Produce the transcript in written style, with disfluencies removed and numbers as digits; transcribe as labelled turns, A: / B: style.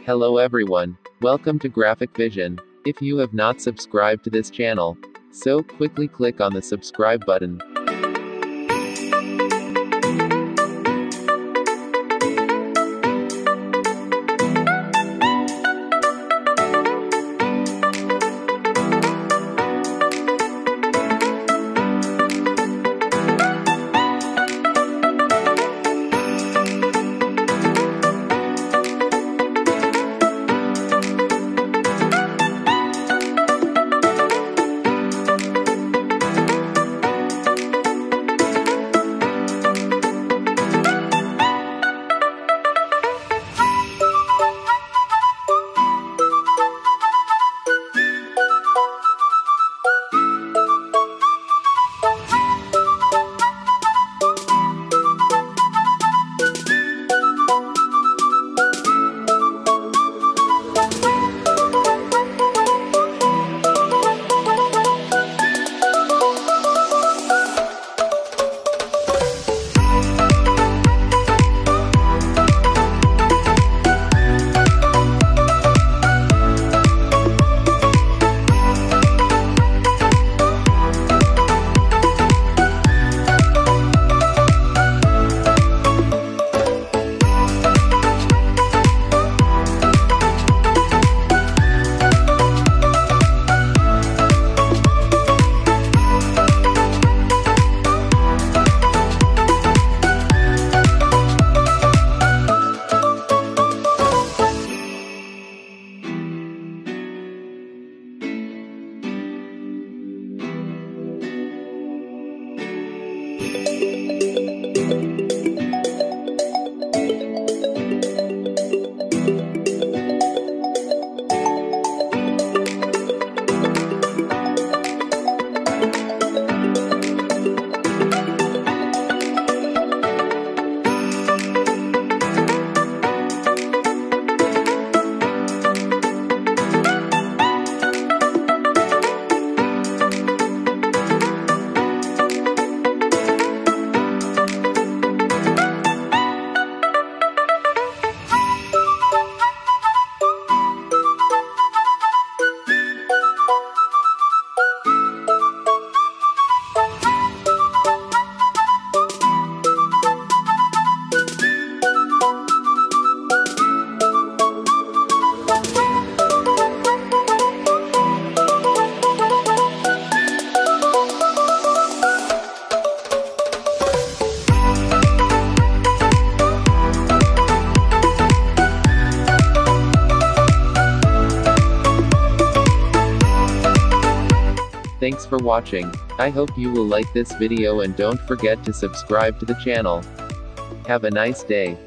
A: Hello everyone. Welcome to Graphic Vision. If you have not subscribed to this channel, so quickly click on the subscribe button. Thanks for watching. I hope you will like this video and don't forget to subscribe to the channel. Have a nice day.